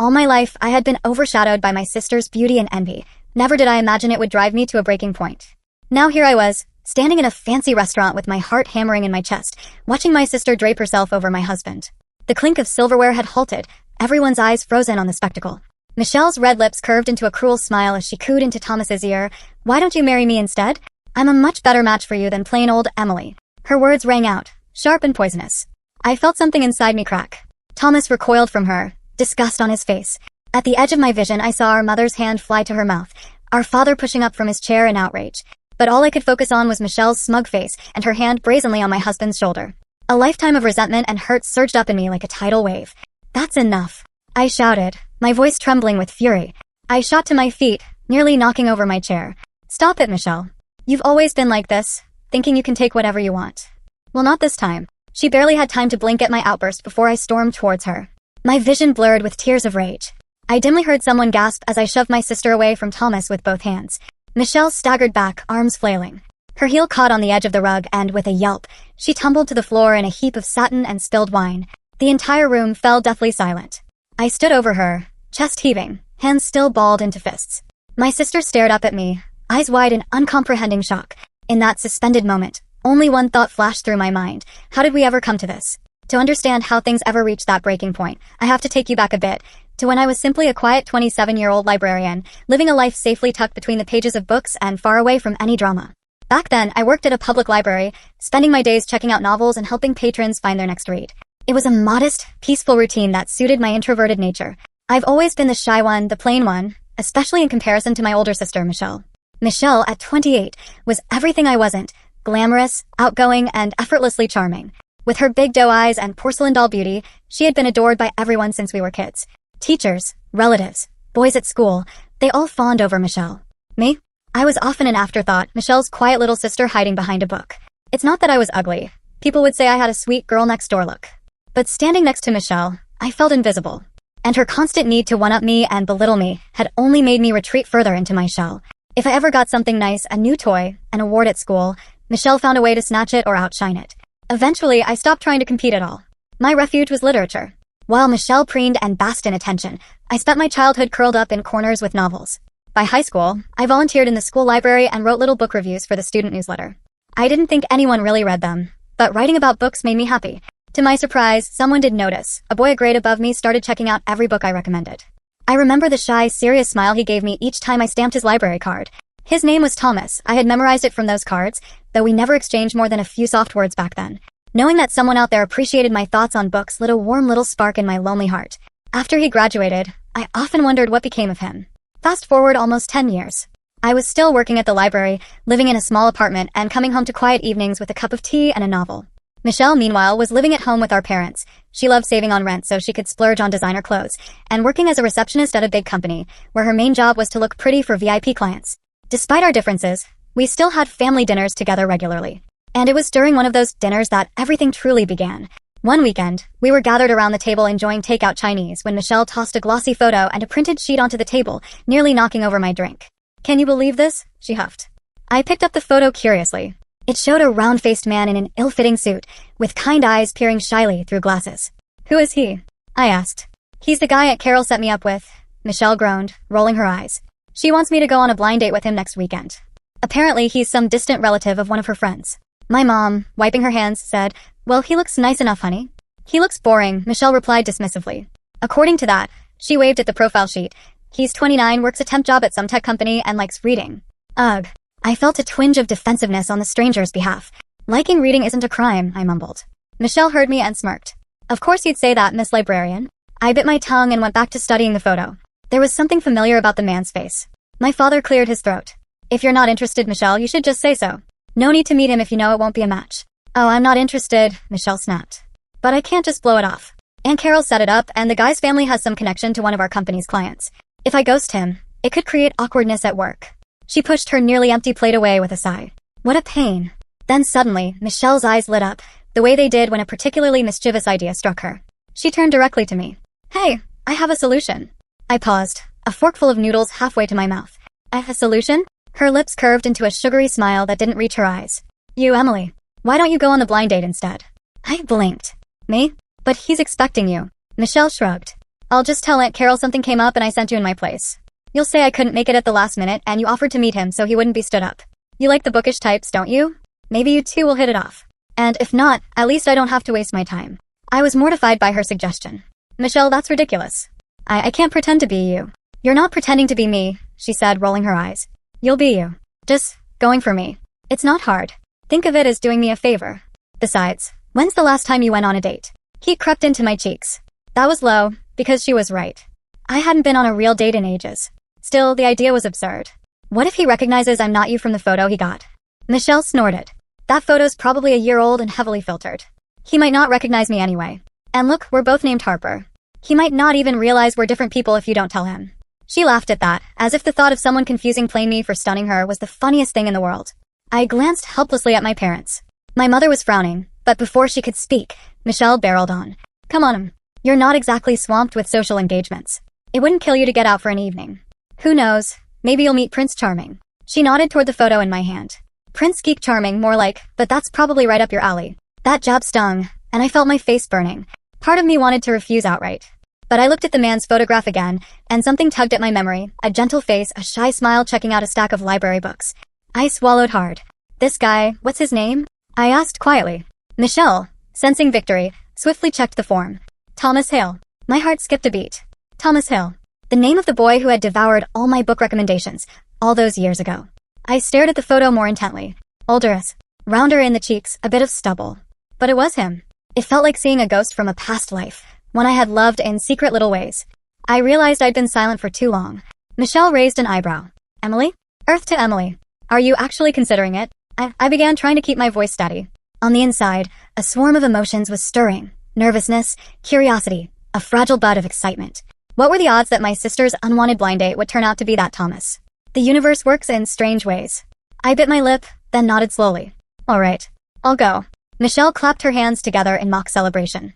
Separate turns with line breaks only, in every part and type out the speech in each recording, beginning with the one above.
All my life, I had been overshadowed by my sister's beauty and envy. Never did I imagine it would drive me to a breaking point. Now here I was, standing in a fancy restaurant with my heart hammering in my chest, watching my sister drape herself over my husband. The clink of silverware had halted, everyone's eyes frozen on the spectacle. Michelle's red lips curved into a cruel smile as she cooed into Thomas's ear, "Why don't you marry me instead? I'm a much better match for you than plain old Emily." Her words rang out, sharp and poisonous. I felt something inside me crack. Thomas recoiled from her, disgust on his face. At the edge of my vision, I saw our mother's hand fly to her mouth, our father pushing up from his chair in outrage. But all I could focus on was Michelle's smug face and her hand brazenly on my husband's shoulder. A lifetime of resentment and hurt surged up in me like a tidal wave. "That's enough," I shouted, my voice trembling with fury. I shot to my feet, nearly knocking over my chair. "Stop it, Michelle. You've always been like this, thinking you can take whatever you want." Well, not this time. She barely had time to blink at my outburst before I stormed towards her. My vision blurred with tears of rage. I dimly heard someone gasp as I shoved my sister away from Thomas with both hands. Michelle staggered back, arms flailing. Her heel caught on the edge of the rug and, with a yelp, she tumbled to the floor in a heap of satin and spilled wine. The entire room fell deathly silent. I stood over her, chest heaving, hands still balled into fists. My sister stared up at me, eyes wide in uncomprehending shock. In that suspended moment, only one thought flashed through my mind. How did we ever come to this? To understand how things ever reached that breaking point, I have to take you back a bit, to when I was simply a quiet 27-year-old librarian, living a life safely tucked between the pages of books and far away from any drama. Back then, I worked at a public library, spending my days checking out novels and helping patrons find their next read. It was a modest, peaceful routine that suited my introverted nature. I've always been the shy one, the plain one, especially in comparison to my older sister, Michelle. Michelle, at 28, was everything I wasn't: glamorous, outgoing, and effortlessly charming. With her big doe eyes and porcelain doll beauty, she had been adored by everyone since we were kids. Teachers, relatives, boys at school, they all fawned over Michelle. Me? I was often an afterthought, Michelle's quiet little sister hiding behind a book. It's not that I was ugly. People would say I had a sweet girl-next-door look. But standing next to Michelle, I felt invisible. And her constant need to one-up me and belittle me had only made me retreat further into my shell. If I ever got something nice, a new toy, an award at school, Michelle found a way to snatch it or outshine it. Eventually, I stopped trying to compete at all. My refuge was literature. While Michelle preened and basked in attention, I spent my childhood curled up in corners with novels. By high school, I volunteered in the school library and wrote little book reviews for the student newsletter. I didn't think anyone really read them, but writing about books made me happy. To my surprise, someone did notice. A boy a grade above me started checking out every book I recommended. I remember the shy, serious smile he gave me each time I stamped his library card. His name was Thomas. I had memorized it from those cards, though we never exchanged more than a few soft words back then. Knowing that someone out there appreciated my thoughts on books lit a warm little spark in my lonely heart. After he graduated, I often wondered what became of him. Fast forward almost 10 years. I was still working at the library, living in a small apartment, and coming home to quiet evenings with a cup of tea and a novel. Michelle, meanwhile, was living at home with our parents. She loved saving on rent so she could splurge on designer clothes, and working as a receptionist at a big company, where her main job was to look pretty for VIP clients. Despite our differences, we still had family dinners together regularly. And it was during one of those dinners that everything truly began. One weekend, we were gathered around the table enjoying takeout Chinese when Michelle tossed a glossy photo and a printed sheet onto the table, nearly knocking over my drink. "Can you believe this?" she huffed. I picked up the photo curiously. It showed a round-faced man in an ill-fitting suit, with kind eyes peering shyly through glasses. "Who is he?" I asked. "He's the guy Aunt Carol set me up with," Michelle groaned, rolling her eyes. "She wants me to go on a blind date with him next weekend. Apparently, he's some distant relative of one of her friends." My mom, wiping her hands, said, "Well, he looks nice enough, honey." "He looks boring," Michelle replied dismissively. According to that, she waved at the profile sheet. "He's 29, works a temp job at some tech company, and likes reading." Ugh. I felt a twinge of defensiveness on the stranger's behalf. "Liking reading isn't a crime," I mumbled. Michelle heard me and smirked. "Of course you'd say that, Miss Librarian." I bit my tongue and went back to studying the photo. There was something familiar about the man's face. My father cleared his throat. "If you're not interested, Michelle, you should just say so. No need to meet him if you know it won't be a match." "Oh, I'm not interested," Michelle snapped. "But I can't just blow it off. Aunt Carol set it up, and the guy's family has some connection to one of our company's clients. If I ghost him, it could create awkwardness at work." She pushed her nearly empty plate away with a sigh. What a pain. Then suddenly, Michelle's eyes lit up, the way they did when a particularly mischievous idea struck her. She turned directly to me. "Hey, I have a solution." I paused, a forkful of noodles halfway to my mouth. "A solution?" Her lips curved into a sugary smile that didn't reach her eyes. "You, Emily. Why don't you go on the blind date instead?" I blinked. "Me? But he's expecting you." Michelle shrugged. I'll just tell Aunt Carol something came up and I sent you in my place. You'll say I couldn't make it at the last minute and you offered to meet him so he wouldn't be stood up. You like the bookish types, don't you? Maybe you two will hit it off. And if not, at least I don't have to waste my time. I was mortified by her suggestion. Michelle, that's ridiculous. I can't pretend to be you. You're not pretending to be me, she said, rolling her eyes. You'll be you. Just going for me. It's not hard. Think of it as doing me a favor. Besides, when's the last time you went on a date? Heat crept into my cheeks. That was low, because she was right. I hadn't been on a real date in ages. Still, the idea was absurd. What if he recognizes I'm not you from the photo he got? Michelle snorted. That photo's probably a year old and heavily filtered. He might not recognize me anyway. And look, we're both named Harper. He might not even realize we're different people if you don't tell him. She laughed at that, as if the thought of someone confusing plain me for stunning her was the funniest thing in the world. I glanced helplessly at my parents. My mother was frowning, but before she could speak, Michelle barreled on. Come on, you're not exactly swamped with social engagements. It wouldn't kill you to get out for an evening. Who knows, maybe you'll meet Prince Charming. She nodded toward the photo in my hand. Prince Geek Charming, more like, but that's probably right up your alley. That jab stung, and I felt my face burning. Part of me wanted to refuse outright. But I looked at the man's photograph again, and something tugged at my memory, a gentle face, a shy smile checking out a stack of library books. I swallowed hard. This guy, what's his name? I asked quietly. Michelle, sensing victory, swiftly checked the form. Thomas Hale. My heart skipped a beat. Thomas Hale. The name of the boy who had devoured all my book recommendations, all those years ago. I stared at the photo more intently. Older-ish, rounder in the cheeks, a bit of stubble. But it was him. It felt like seeing a ghost from a past life, one I had loved in secret little ways. I realized I'd been silent for too long. Michelle raised an eyebrow. Emily? Earth to Emily. Are you actually considering it? I began trying to keep my voice steady. On the inside, a swarm of emotions was stirring. Nervousness, curiosity, a fragile bud of excitement. What were the odds that my sister's unwanted blind date would turn out to be that Thomas? The universe works in strange ways. I bit my lip, then nodded slowly. All right, I'll go. Michelle clapped her hands together in mock celebration.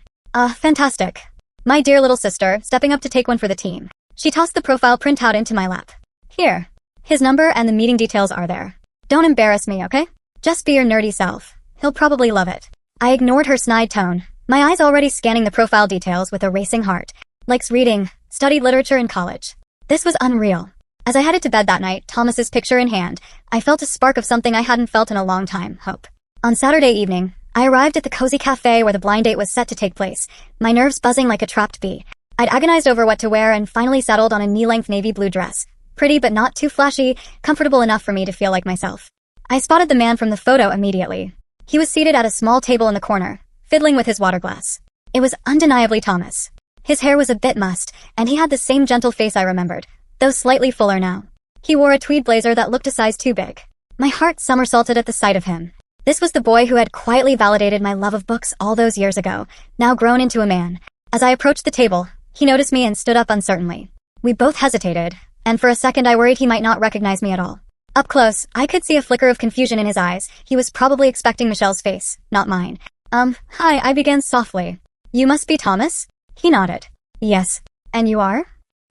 Fantastic. My dear little sister, stepping up to take one for the team. She tossed the profile printout into my lap. Here. His number and the meeting details are there. Don't embarrass me, okay? Just be your nerdy self. He'll probably love it. I ignored her snide tone, my eyes already scanning the profile details with a racing heart. Likes reading, studied literature in college. This was unreal. As I headed to bed that night, Thomas's picture in hand, I felt a spark of something I hadn't felt in a long time, hope. On Saturday evening, I arrived at the cozy cafe where the blind date was set to take place, my nerves buzzing like a trapped bee. I'd agonized over what to wear and finally settled on a knee-length navy blue dress. Pretty but not too flashy, comfortable enough for me to feel like myself. I spotted the man from the photo immediately. He was seated at a small table in the corner, fiddling with his water glass. It was undeniably Thomas. His hair was a bit mussed, and he had the same gentle face I remembered, though slightly fuller now. He wore a tweed blazer that looked a size too big. My heart somersaulted at the sight of him. This was the boy who had quietly validated my love of books all those years ago, now grown into a man. As I approached the table, he noticed me and stood up uncertainly. We both hesitated, and for a second I worried he might not recognize me at all. Up close, I could see a flicker of confusion in his eyes. He was probably expecting Michelle's face, not mine. Hi, I began softly. You must be Thomas? He nodded. Yes. And you are?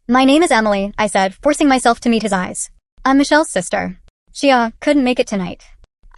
My name is Emily, I said, forcing myself to meet his eyes. I'm Michelle's sister. She, couldn't make it tonight.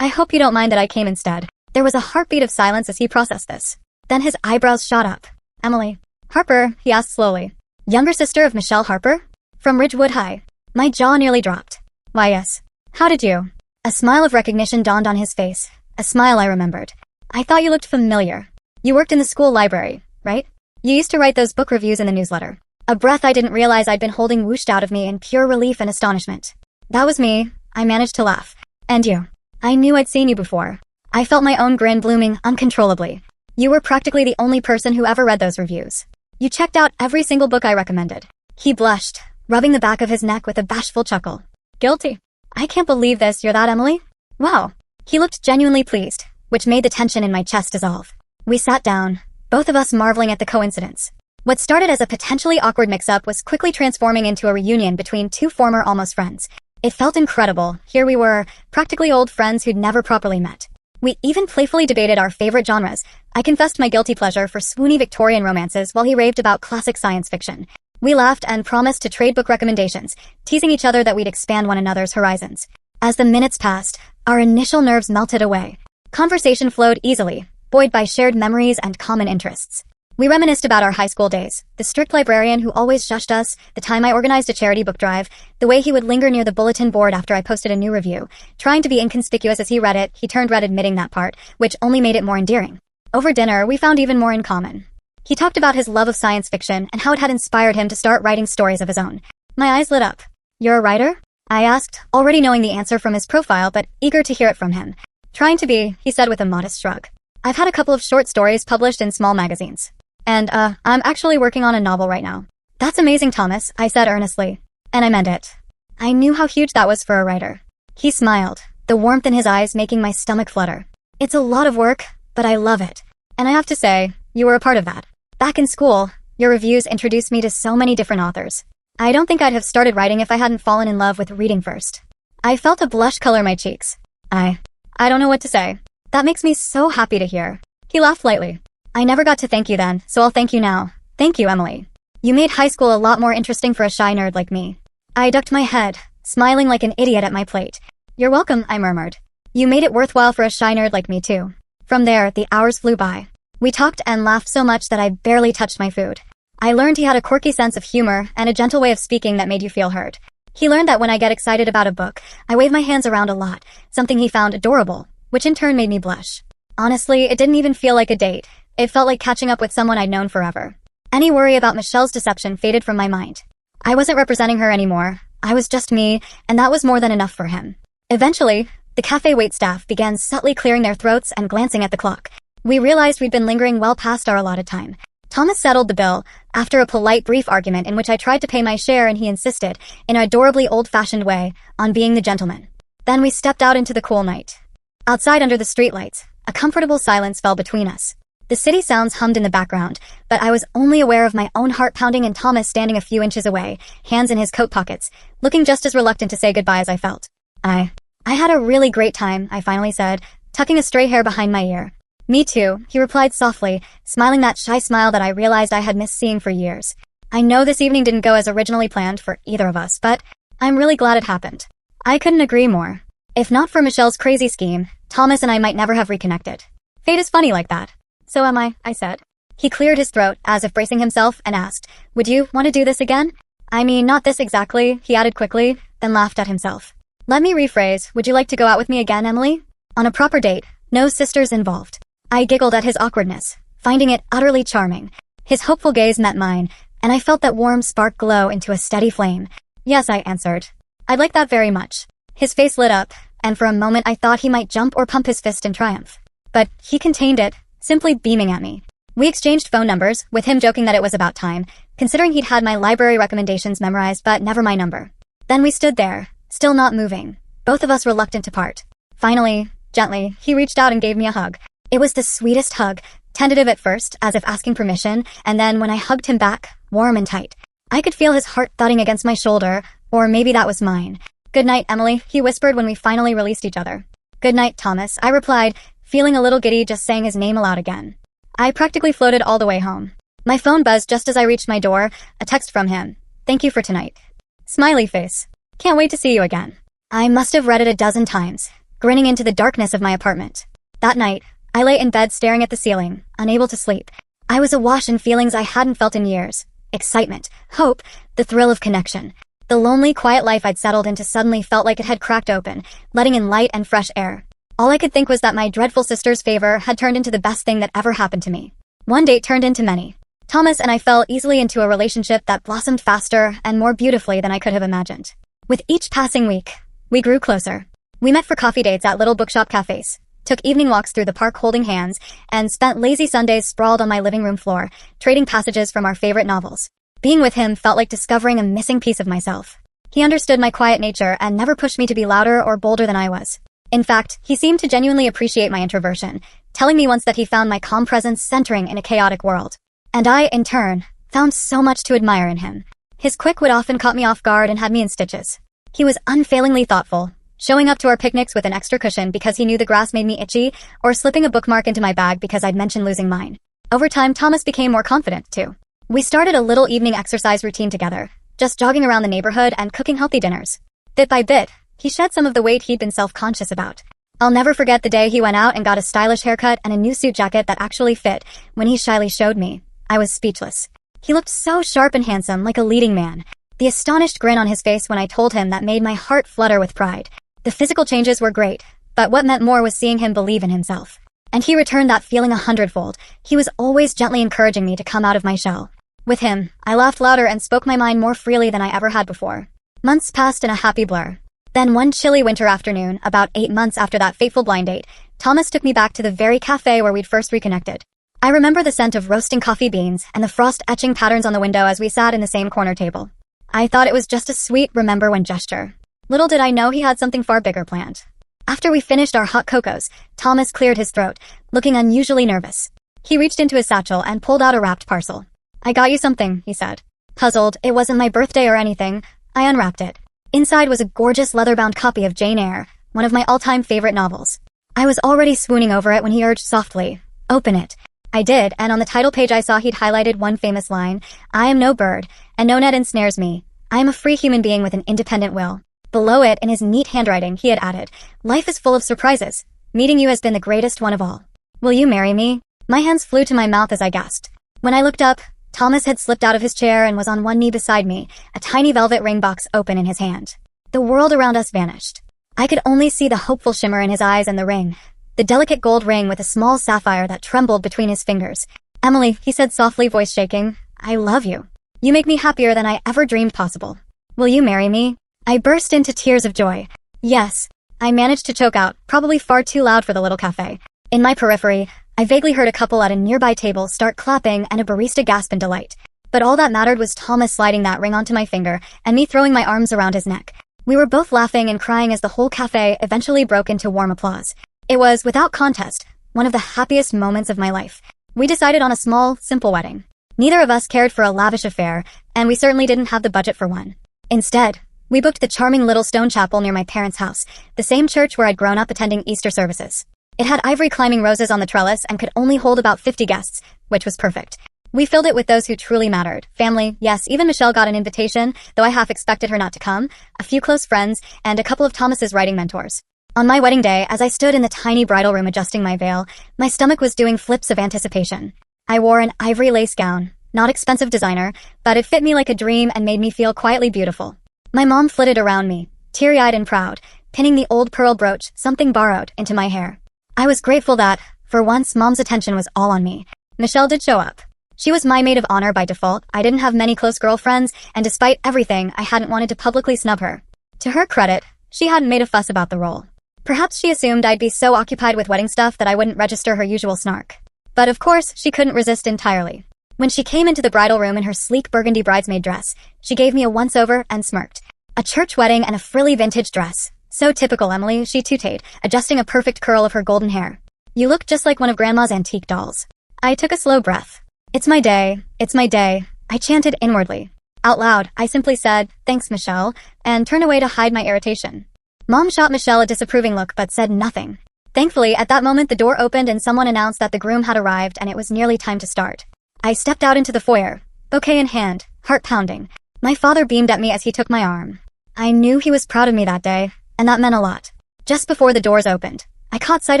I hope you don't mind that I came instead. There was a heartbeat of silence as he processed this. Then his eyebrows shot up. Emily. Harper, he asked slowly. Younger sister of Michelle Harper? From Ridgewood High. My jaw nearly dropped. Why, yes. How did you? A smile of recognition dawned on his face. A smile I remembered. I thought you looked familiar. You worked in the school library, right? You used to write those book reviews in the newsletter. A breath I didn't realize I'd been holding whooshed out of me in pure relief and astonishment. That was me. I managed to laugh. And you. I knew I'd seen you before. I felt my own grin blooming uncontrollably. You were practically the only person who ever read those reviews. You checked out every single book I recommended. He blushed, rubbing the back of his neck with a bashful chuckle. Guilty. I can't believe this, you're that Emily? Wow. He looked genuinely pleased, which made the tension in my chest dissolve. We sat down, both of us marveling at the coincidence. What started as a potentially awkward mix-up was quickly transforming into a reunion between two former almost friends. It felt incredible. Here we were, practically old friends who'd never properly met. We even playfully debated our favorite genres. I confessed my guilty pleasure for swoony Victorian romances while he raved about classic science fiction. We laughed and promised to trade book recommendations, teasing each other that we'd expand one another's horizons. As the minutes passed, our initial nerves melted away. Conversation flowed easily, buoyed by shared memories and common interests. We reminisced about our high school days, the strict librarian who always shushed us, the time I organized a charity book drive, the way he would linger near the bulletin board after I posted a new review. Trying to be inconspicuous as he read it, he turned red admitting that part, which only made it more endearing. Over dinner, we found even more in common. He talked about his love of science fiction and how it had inspired him to start writing stories of his own. My eyes lit up. "You're a writer?" I asked, already knowing the answer from his profile but eager to hear it from him. "Trying to be," he said with a modest shrug. "I've had a couple of short stories published in small magazines. And, I'm actually working on a novel right now." "That's amazing, Thomas," I said earnestly. And I meant it. I knew how huge that was for a writer. He smiled, the warmth in his eyes making my stomach flutter. "It's a lot of work, but I love it. And I have to say, you were a part of that. Back in school, your reviews introduced me to so many different authors. I don't think I'd have started writing if I hadn't fallen in love with reading first." I felt a blush color my cheeks. I don't know what to say. "That makes me so happy to hear." He laughed lightly. "I never got to thank you then, so I'll thank you now. Thank you, Emily. You made high school a lot more interesting for a shy nerd like me." I ducked my head, smiling like an idiot at my plate. "You're welcome," I murmured. "You made it worthwhile for a shy nerd like me too." From there, the hours flew by. We talked and laughed so much that I barely touched my food. I learned he had a quirky sense of humor and a gentle way of speaking that made you feel heard. He learned that when I get excited about a book, I wave my hands around a lot, something he found adorable, which in turn made me blush. Honestly, it didn't even feel like a date. It felt like catching up with someone I'd known forever. Any worry about Michelle's deception faded from my mind. I wasn't representing her anymore. I was just me, and that was more than enough for him. Eventually, the cafe waitstaff began subtly clearing their throats and glancing at the clock. We realized we'd been lingering well past our allotted time. Thomas settled the bill, after a polite brief argument in which I tried to pay my share and he insisted, in an adorably old-fashioned way, on being the gentleman. Then we stepped out into the cool night. Outside under the streetlights, a comfortable silence fell between us. The city sounds hummed in the background, but I was only aware of my own heart pounding and Thomas standing a few inches away, hands in his coat pockets, looking just as reluctant to say goodbye as I felt. I had a really great time," I finally said, tucking a stray hair behind my ear. "Me too," he replied softly, smiling that shy smile that I realized I had missed seeing for years. "I know this evening didn't go as originally planned for either of us, but I'm really glad it happened." I couldn't agree more. If not for Michelle's crazy scheme, Thomas and I might never have reconnected. Fate is funny like that. "So am I said. He cleared his throat, as if bracing himself, and asked, "Would you want to do this again?" "I mean, not this exactly," he added quickly, then laughed at himself. "Let me rephrase, would you like to go out with me again, Emily? On a proper date, no sisters involved." I giggled at his awkwardness, finding it utterly charming. His hopeful gaze met mine, and I felt that warm spark glow into a steady flame. "Yes," I answered. "I'd like that very much." His face lit up, and for a moment I thought he might jump or pump his fist in triumph. But he contained it, simply beaming at me. We exchanged phone numbers, with him joking that it was about time, considering he'd had my library recommendations memorized but never my number. Then we stood there, still not moving, both of us reluctant to part. Finally, gently, he reached out and gave me a hug. It was the sweetest hug, tentative at first, as if asking permission, and then when I hugged him back, warm and tight. I could feel his heart thudding against my shoulder, or maybe that was mine. "Good night, Emily," he whispered when we finally released each other. "Good night, Thomas," I replied, feeling a little giddy just saying his name aloud again. I practically floated all the way home. My phone buzzed just as I reached my door, a text from him. "Thank you for tonight." Smiley face. "Can't wait to see you again." I must have read it a dozen times, grinning into the darkness of my apartment. That night, I lay in bed staring at the ceiling, unable to sleep. I was awash in feelings I hadn't felt in years. Excitement, hope, the thrill of connection. The lonely, quiet life I'd settled into suddenly felt like it had cracked open, letting in light and fresh air. All I could think was that my dreadful sister's favor had turned into the best thing that ever happened to me. One date turned into many. Thomas and I fell easily into a relationship that blossomed faster and more beautifully than I could have imagined. With each passing week, we grew closer. We met for coffee dates at little bookshop cafes, took evening walks through the park holding hands, and spent lazy Sundays sprawled on my living room floor, trading passages from our favorite novels. Being with him felt like discovering a missing piece of myself. He understood my quiet nature and never pushed me to be louder or bolder than I was. In fact, he seemed to genuinely appreciate my introversion, telling me once that he found my calm presence centering in a chaotic world. And I, in turn, found so much to admire in him. His quick wit often caught me off guard and had me in stitches. He was unfailingly thoughtful, showing up to our picnics with an extra cushion because he knew the grass made me itchy, or slipping a bookmark into my bag because I'd mentioned losing mine. Over time, Thomas became more confident, too. We started a little evening exercise routine together, just jogging around the neighborhood and cooking healthy dinners. Bit by bit, he shed some of the weight he'd been self-conscious about. I'll never forget the day he went out and got a stylish haircut and a new suit jacket that actually fit when he shyly showed me. I was speechless. He looked so sharp and handsome, like a leading man. The astonished grin on his face when I told him that made my heart flutter with pride. The physical changes were great, but what meant more was seeing him believe in himself. And he returned that feeling 100-fold. He was always gently encouraging me to come out of my shell. With him, I laughed louder and spoke my mind more freely than I ever had before. Months passed in a happy blur. Then one chilly winter afternoon, about 8 months after that fateful blind date, Thomas took me back to the very cafe where we'd first reconnected. I remember the scent of roasting coffee beans and the frost etching patterns on the window as we sat in the same corner table. I thought it was just a sweet remember when gesture. Little did I know he had something far bigger planned. After we finished our hot cocos, Thomas cleared his throat, looking unusually nervous. He reached into his satchel and pulled out a wrapped parcel. "I got you something," he said. Puzzled, it wasn't my birthday or anything, I unwrapped it. Inside was a gorgeous leather-bound copy of Jane Eyre, one of my all-time favorite novels. I was already swooning over it when he urged softly, "Open it." I did, and on the title page I saw he'd highlighted one famous line, "I am no bird, and no net ensnares me. I am a free human being with an independent will." Below it, in his neat handwriting, he had added, "Life is full of surprises. Meeting you has been the greatest one of all. Will you marry me?" My hands flew to my mouth as I gasped. When I looked up, Thomas had slipped out of his chair and was on one knee beside me, a tiny velvet ring box open in his hand. The world around us vanished. I could only see the hopeful shimmer in his eyes and the ring, the delicate gold ring with a small sapphire that trembled between his fingers. "Emily," he said softly, voice shaking, "I love you. You make me happier than I ever dreamed possible. Will you marry me?" I burst into tears of joy. "Yes," I managed to choke out, probably far too loud for the little cafe. In my periphery, I vaguely heard a couple at a nearby table start clapping and a barista gasp in delight. But all that mattered was Thomas sliding that ring onto my finger and me throwing my arms around his neck. We were both laughing and crying as the whole cafe eventually broke into warm applause. It was, without contest, one of the happiest moments of my life. We decided on a small, simple wedding. Neither of us cared for a lavish affair, and we certainly didn't have the budget for one. Instead, we booked the charming little stone chapel near my parents' house, the same church where I'd grown up attending Easter services. It had ivory climbing roses on the trellis and could only hold about 50 guests, which was perfect. We filled it with those who truly mattered. Family, yes, even Michelle got an invitation, though I half expected her not to come, a few close friends, and a couple of Thomas's writing mentors. On my wedding day, as I stood in the tiny bridal room adjusting my veil, my stomach was doing flips of anticipation. I wore an ivory lace gown, not expensive designer, but it fit me like a dream and made me feel quietly beautiful. My mom flitted around me, teary-eyed and proud, pinning the old pearl brooch, something borrowed, into my hair. I was grateful that, for once, Mom's attention was all on me. Michelle did show up. She was my maid of honor by default. I didn't have many close girlfriends, and despite everything, I hadn't wanted to publicly snub her. To her credit, she hadn't made a fuss about the role. Perhaps she assumed I'd be so occupied with wedding stuff that I wouldn't register her usual snark. But of course, she couldn't resist entirely. When she came into the bridal room in her sleek burgundy bridesmaid dress, she gave me a once-over and smirked. A church wedding and a frilly vintage dress. So typical, Emily, she tooted, adjusting a perfect curl of her golden hair. "You look just like one of Grandma's antique dolls." I took a slow breath. It's my day, I chanted inwardly. Out loud, I simply said, "Thanks, Michelle," and turned away to hide my irritation. Mom shot Michelle a disapproving look but said nothing. Thankfully, at that moment the door opened and someone announced that the groom had arrived and it was nearly time to start. I stepped out into the foyer, bouquet in hand, heart pounding. My father beamed at me as he took my arm. I knew he was proud of me that day, and that meant a lot. Just before the doors opened, I caught sight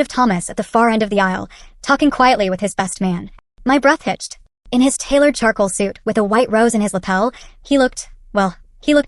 of Thomas at the far end of the aisle, talking quietly with his best man. My breath hitched. In his tailored charcoal suit, with a white rose in his lapel, he looked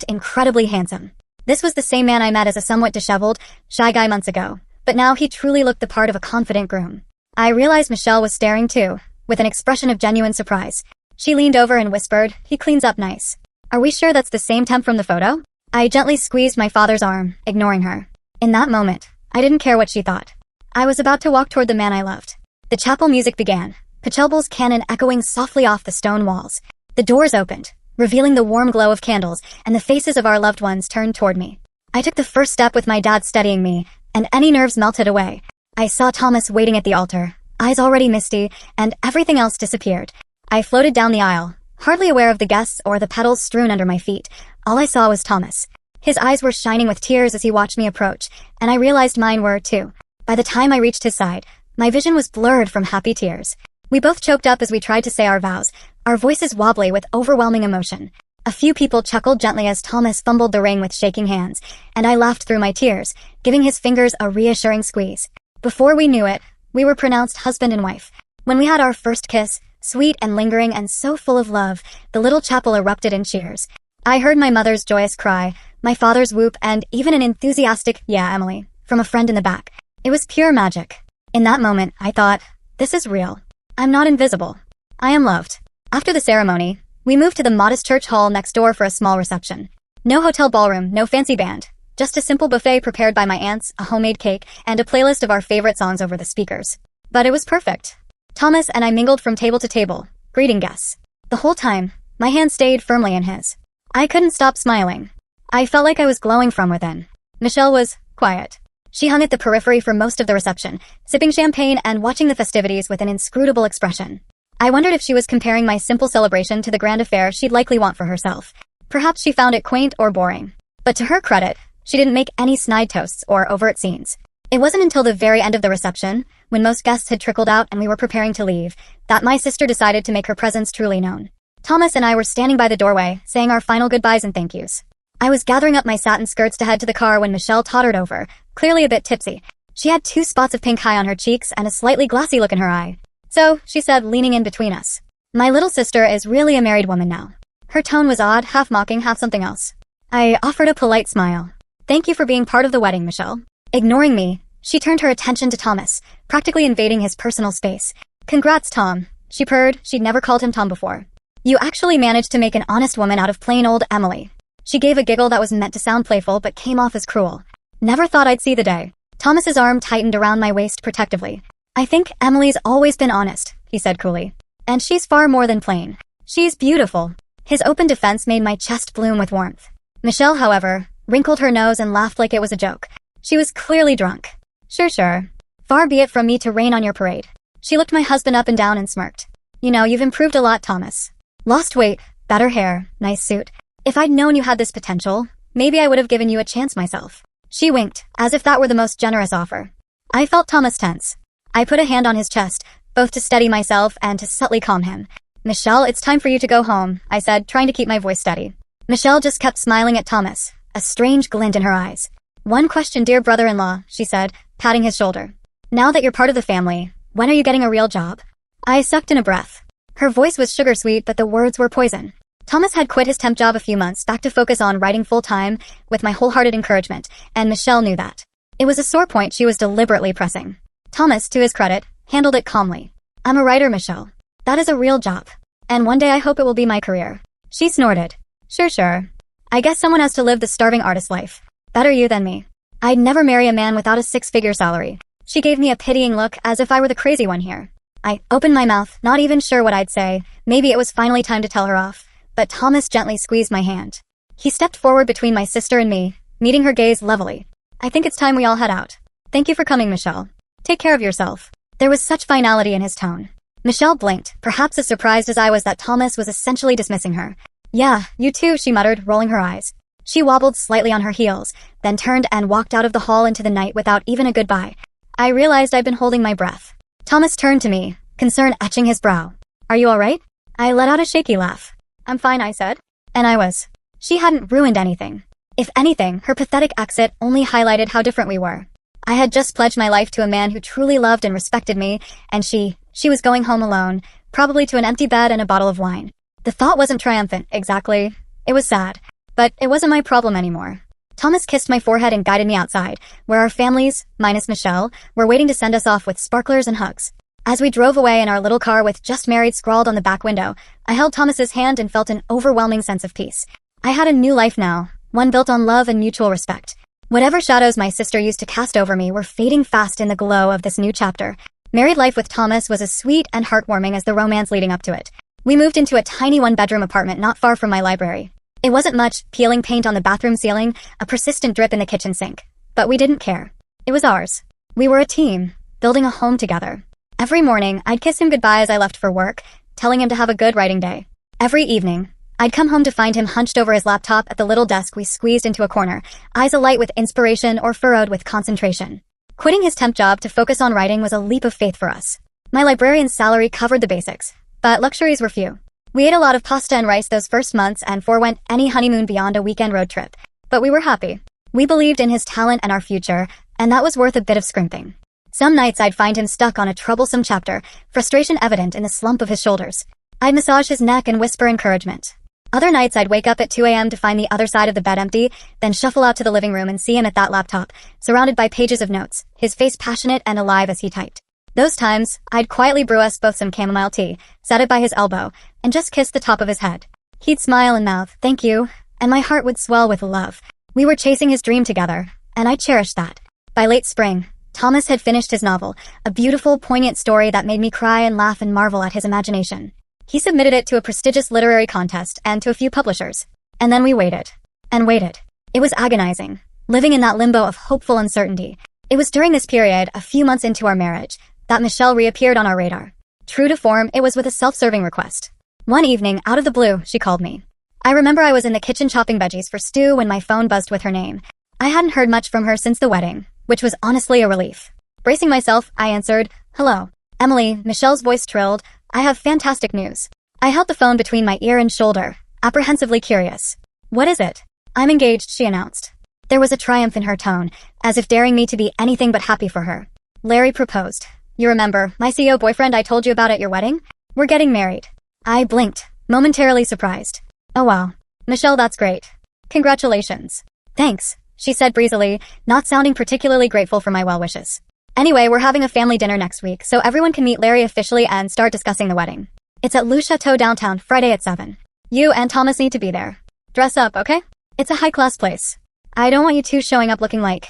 incredibly handsome. This was the same man I met as a somewhat disheveled, shy guy months ago, but now he truly looked the part of a confident groom. I realized Michelle was staring too, with an expression of genuine surprise. She leaned over and whispered, "He cleans up nice." "Are we sure that's the same temp from the photo?" I gently squeezed my father's arm, ignoring her. In that moment, I didn't care what she thought. I was about to walk toward the man I loved. The chapel music began, Pachelbel's canon echoing softly off the stone walls. The doors opened, revealing the warm glow of candles, and the faces of our loved ones turned toward me. I took the first step with my dad steadying me, and any nerves melted away. I saw Thomas waiting at the altar, eyes already misty, and everything else disappeared. I floated down the aisle, hardly aware of the guests or the petals strewn under my feet. All I saw was Thomas. His eyes were shining with tears as he watched me approach, and I realized mine were too. By the time I reached his side, my vision was blurred from happy tears. We both choked up as we tried to say our vows, our voices wobbly with overwhelming emotion. A few people chuckled gently as Thomas fumbled the ring with shaking hands, and I laughed through my tears, giving his fingers a reassuring squeeze. Before we knew it, we were pronounced husband and wife. When we had our first kiss, sweet and lingering and so full of love, the little chapel erupted in cheers. I heard my mother's joyous cry, my father's whoop, and even an enthusiastic, "Yeah, Emily," from a friend in the back. It was pure magic. In that moment, I thought, this is real. I'm not invisible. I am loved. After the ceremony, we moved to the modest church hall next door for a small reception. No hotel ballroom, no fancy band. Just a simple buffet prepared by my aunts, a homemade cake, and a playlist of our favorite songs over the speakers. But it was perfect. Thomas and I mingled from table to table, greeting guests. The whole time, my hand stayed firmly in his. I couldn't stop smiling. I felt like I was glowing from within. Michelle was quiet. She hung at the periphery for most of the reception, sipping champagne and watching the festivities with an inscrutable expression. I wondered if she was comparing my simple celebration to the grand affair she'd likely want for herself. Perhaps she found it quaint or boring. But to her credit, she didn't make any snide toasts or overt scenes. It wasn't until the very end of the reception, when most guests had trickled out and we were preparing to leave, that my sister decided to make her presence truly known. Thomas and I were standing by the doorway, saying our final goodbyes and thank yous. I was gathering up my satin skirts to head to the car when Michelle tottered over, clearly a bit tipsy. She had 2 spots of pink eye on her cheeks and a slightly glassy look in her eye. "So," she said, leaning in between us, "my little sister is really a married woman now." Her tone was odd, half mocking, half something else. I offered a polite smile. "Thank you for being part of the wedding, Michelle." Ignoring me, she turned her attention to Thomas, practically invading his personal space. "Congrats, Tom," she purred. She'd never called him Tom before. "You actually managed to make an honest woman out of plain old Emily." She gave a giggle that was meant to sound playful but came off as cruel. Never thought I'd see the day. Thomas's arm tightened around my waist protectively. "I think Emily's always been honest," he said coolly. "And she's far more than plain. She's beautiful." His open defense made my chest bloom with warmth. Michelle, however, wrinkled her nose and laughed like it was a joke. She was clearly drunk. Sure. Far be it from me to rain on your parade." She looked my husband up and down and smirked. "You know, you've improved a lot, Thomas. Lost weight, better hair, nice suit. If I'd known you had this potential, maybe I would have given you a chance myself." She winked, as if that were the most generous offer. I felt Thomas tense. I put a hand on his chest, both to steady myself and to subtly calm him. "Michelle, it's time for you to go home," I said, trying to keep my voice steady. Michelle just kept smiling at Thomas, a strange glint in her eyes. "One question, dear brother-in-law," she said, patting his shoulder. "Now that you're part of the family, when are you getting a real job?" I sucked in a breath. Her voice was sugar-sweet, but the words were poison. Thomas had quit his temp job a few months back to focus on writing full-time, with my wholehearted encouragement, and Michelle knew that. It was a sore point she was deliberately pressing. Thomas, to his credit, handled it calmly. "I'm a writer, Michelle. That is a real job. And one day I hope it will be my career." She snorted. Sure. I guess someone has to live the starving artist life. Better you than me. I'd never marry a man without a 6-figure salary." She gave me a pitying look as if I were the crazy one here. I opened my mouth, not even sure what I'd say. Maybe it was finally time to tell her off. But Thomas gently squeezed my hand. He stepped forward between my sister and me, meeting her gaze levelly. "I think it's time we all head out. Thank you for coming, Michelle. Take care of yourself." There was such finality in his tone. Michelle blinked, perhaps as surprised as I was that Thomas was essentially dismissing her. "Yeah, you too," she muttered, rolling her eyes. She wobbled slightly on her heels, then turned and walked out of the hall into the night without even a goodbye. I realized I'd been holding my breath. Thomas turned to me, concern etching his brow. "Are you all right?" I let out a shaky laugh. "I'm fine," I said. And I was. She hadn't ruined anything. If anything, her pathetic exit only highlighted how different we were. I had just pledged my life to a man who truly loved and respected me, and she was going home alone, probably to an empty bed and a bottle of wine. The thought wasn't triumphant, exactly. It was sad. But it wasn't my problem anymore. Thomas kissed my forehead and guided me outside, where our families, minus Michelle, were waiting to send us off with sparklers and hugs. As we drove away in our little car with "Just Married" scrawled on the back window, I held Thomas's hand and felt an overwhelming sense of peace. I had a new life now, one built on love and mutual respect. Whatever shadows my sister used to cast over me were fading fast in the glow of this new chapter. Married life with Thomas was as sweet and heartwarming as the romance leading up to it. We moved into a tiny one-bedroom apartment not far from my library. It wasn't much, peeling paint on the bathroom ceiling, a persistent drip in the kitchen sink. But we didn't care. It was ours. We were a team, building a home together. Every morning, I'd kiss him goodbye as I left for work, telling him to have a good writing day. Every evening, I'd come home to find him hunched over his laptop at the little desk we squeezed into a corner, eyes alight with inspiration or furrowed with concentration. Quitting his temp job to focus on writing was a leap of faith for us. My librarian's salary covered the basics, but luxuries were few. We ate a lot of pasta and rice those first months and forewent any honeymoon beyond a weekend road trip. But we were happy. We believed in his talent and our future, and that was worth a bit of scrimping. Some nights I'd find him stuck on a troublesome chapter, frustration evident in the slump of his shoulders. I'd massage his neck and whisper encouragement. Other nights I'd wake up at 2 a.m. to find the other side of the bed empty, then shuffle out to the living room and see him at that laptop, surrounded by pages of notes, his face passionate and alive as he typed. Those times, I'd quietly brew us both some chamomile tea, set it by his elbow, and just kiss the top of his head. He'd smile and mouth, "Thank you," and my heart would swell with love. We were chasing his dream together, and I cherished that. By late spring, Thomas had finished his novel, a beautiful, poignant story that made me cry and laugh and marvel at his imagination. He submitted it to a prestigious literary contest and to a few publishers. And then we waited. And waited. It was agonizing, living in that limbo of hopeful uncertainty. It was during this period, a few months into our marriage, that Michelle reappeared on our radar. True to form, it was with a self-serving request. One evening, out of the blue, she called me. I remember I was in the kitchen chopping veggies for stew when my phone buzzed with her name. I hadn't heard much from her since the wedding, which was honestly a relief. Bracing myself, I answered, "Hello. Emily," Michelle's voice trilled. "I have fantastic news." I held the phone between my ear and shoulder, apprehensively curious. "What is it?" "I'm engaged," she announced. There was a triumph in her tone, as if daring me to be anything but happy for her. "Larry proposed. You remember, my CEO boyfriend I told you about at your wedding? We're getting married." I blinked, momentarily surprised. "Oh wow. Michelle, that's great. Congratulations." "Thanks," she said breezily, not sounding particularly grateful for my well wishes. "Anyway, we're having a family dinner next week, so everyone can meet Larry officially and start discussing the wedding. It's at Le Chateau downtown, Friday at 7. You and Thomas need to be there. Dress up, okay? It's a high-class place. I don't want you two showing up looking like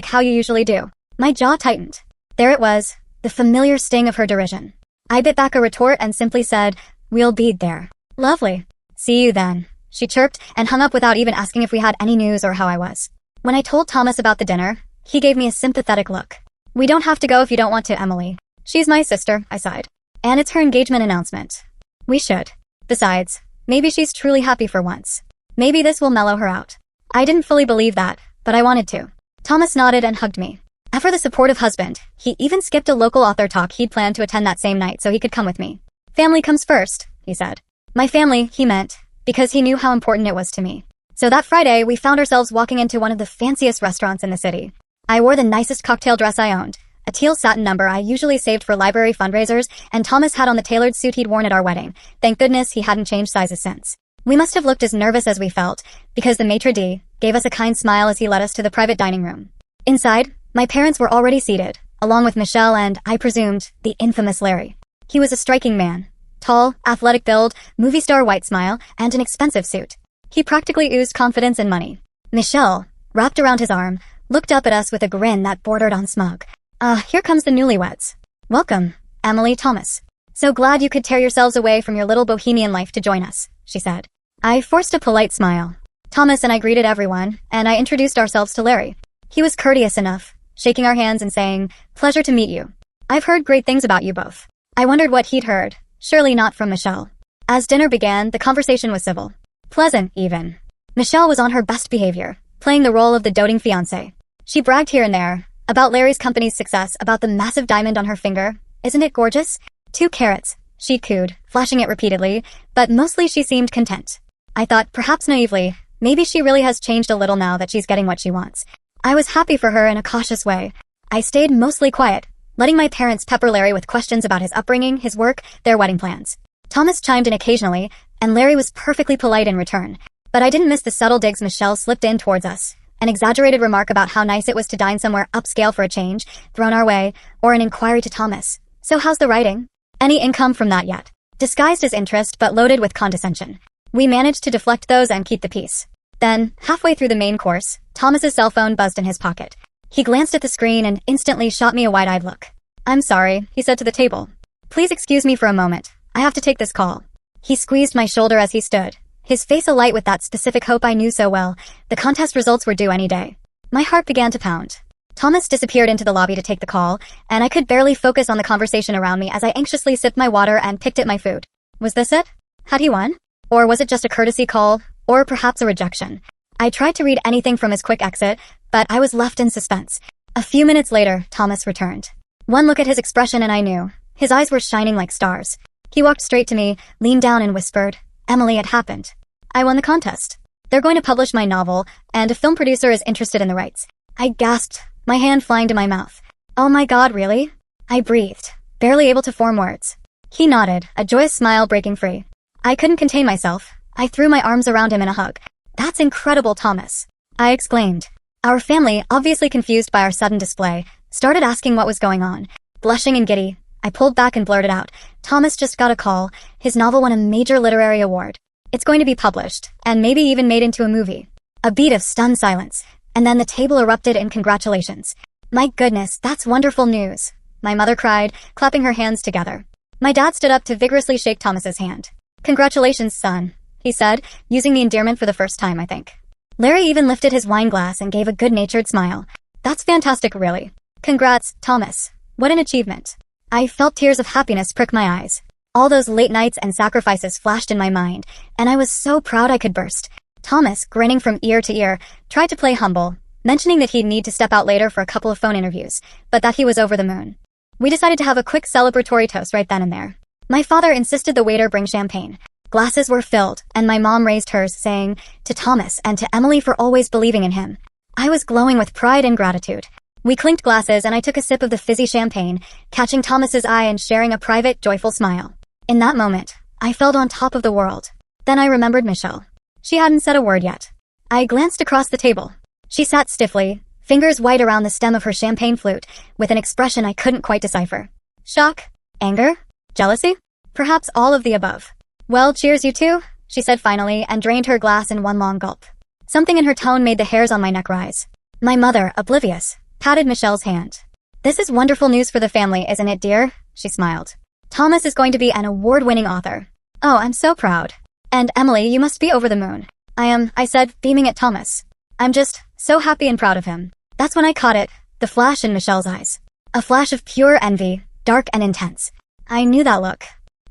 how you usually do." My jaw tightened. There it was, the familiar sting of her derision. I bit back a retort and simply said, "We'll be there." "Lovely. See you then," she chirped and hung up without even asking if we had any news or how I was. When I told Thomas about the dinner, he gave me a sympathetic look. "We don't have to go if you don't want to, Emily. She's my sister," I sighed. "And it's her engagement announcement. We should. Besides, maybe she's truly happy for once. Maybe this will mellow her out." I didn't fully believe that, but I wanted to. Thomas nodded and hugged me. After the supportive husband, he even skipped a local author talk he'd planned to attend that same night so he could come with me. "Family comes first," he said. My family, he meant, because he knew how important it was to me. So that Friday, we found ourselves walking into one of the fanciest restaurants in the city. I wore the nicest cocktail dress I owned, a teal satin number I usually saved for library fundraisers, and Thomas had on the tailored suit he'd worn at our wedding. Thank goodness he hadn't changed sizes since. We must have looked as nervous as we felt, because the maitre d' gave us a kind smile as he led us to the private dining room. Inside, my parents were already seated, along with Michelle and, I presumed, the infamous Larry. He was a striking man. Tall, athletic build, movie star white smile, and an expensive suit. He practically oozed confidence and money. Michelle, wrapped around his arm, looked up at us with a grin that bordered on smug. Here comes the newlyweds. "Welcome, Emily, Thomas. So glad you could tear yourselves away from your little bohemian life to join us," she said. I forced a polite smile. Thomas and I greeted everyone, and I introduced ourselves to Larry. He was courteous enough, shaking our hands and saying, "Pleasure to meet you. I've heard great things about you both." I wondered what he'd heard, surely not from Michelle. As dinner began, the conversation was civil. Pleasant, even. Michelle was on her best behavior, playing the role of the doting fiancé. She bragged here and there, about Larry's company's success, about the massive diamond on her finger. "Isn't it gorgeous? 2 carats, she cooed, flashing it repeatedly, but mostly she seemed content. I thought, perhaps naively, maybe she really has changed a little now that she's getting what she wants. I was happy for her in a cautious way. I stayed mostly quiet, letting my parents pepper Larry with questions about his upbringing, his work, their wedding plans. Thomas chimed in occasionally, and Larry was perfectly polite in return. But I didn't miss the subtle digs Michelle slipped in towards us. An exaggerated remark about how nice it was to dine somewhere upscale for a change, thrown our way, or an inquiry to Thomas. "So how's the writing? Any income from that yet?" Disguised as interest but loaded with condescension. We managed to deflect those and keep the peace. Then, halfway through the main course, Thomas's cell phone buzzed in his pocket. He glanced at the screen and instantly shot me a wide-eyed look. "I'm sorry," he said to the table. "Please excuse me for a moment. I have to take this call." He squeezed my shoulder as he stood, his face alight with that specific hope I knew so well. The contest results were due any day. My heart began to pound. Thomas disappeared into the lobby to take the call, and I could barely focus on the conversation around me as I anxiously sipped my water and picked at my food. Was this it? Had he won? Or was it just a courtesy call, or perhaps a rejection? I tried to read anything from his quick exit, but I was left in suspense. A few minutes later, Thomas returned. One look at his expression and I knew. His eyes were shining like stars. He walked straight to me, leaned down and whispered, "Emily, it happened. I won the contest. They're going to publish my novel, and a film producer is interested in the rights." I gasped, my hand flying to my mouth. Oh my god, really? I breathed, barely able to form words. He nodded, a joyous smile breaking free. I couldn't contain myself. I threw my arms around him in a hug. That's incredible, Thomas, I exclaimed. Our family, obviously confused by our sudden display, started asking what was going on. Blushing and giddy, I pulled back and blurted out, Thomas just got a call. His novel won a major literary award. It's going to be published, and maybe even made into a movie. A beat of stunned silence, and then the table erupted in congratulations. My goodness, that's wonderful news, my mother cried, clapping her hands together. My dad stood up to vigorously shake Thomas's hand. Congratulations, son, he said, using the endearment for the first time, I think. Larry even lifted his wine glass and gave a good-natured smile. That's fantastic, really. Congrats, Thomas. What an achievement. I felt tears of happiness prick my eyes. All those late nights and sacrifices flashed in my mind, and I was so proud I could burst. Thomas, grinning from ear to ear, tried to play humble, mentioning that he'd need to step out later for a couple of phone interviews, but that he was over the moon. We decided to have a quick celebratory toast right then and there. My father insisted the waiter bring champagne. Glasses were filled, and my mom raised hers, saying, to Thomas and to Emily for always believing in him. I was glowing with pride and gratitude. We clinked glasses and I took a sip of the fizzy champagne, catching Thomas's eye and sharing a private, joyful smile. In that moment, I felt on top of the world. Then I remembered Michelle. She hadn't said a word yet. I glanced across the table. She sat stiffly, fingers white around the stem of her champagne flute, with an expression I couldn't quite decipher. Shock? Anger? Jealousy? Perhaps all of the above. Well, cheers you two, she said finally, and drained her glass in one long gulp. Something in her tone made the hairs on my neck rise. My mother, oblivious, patted Michelle's hand. This is wonderful news for the family, isn't it, dear? She smiled. Thomas is going to be an award-winning author. Oh, I'm so proud. And Emily, you must be over the moon. I said, beaming at Thomas. I'm just so happy and proud of him. That's when I caught it, the flash in Michelle's eyes. A flash of pure envy, dark and intense. I knew that look.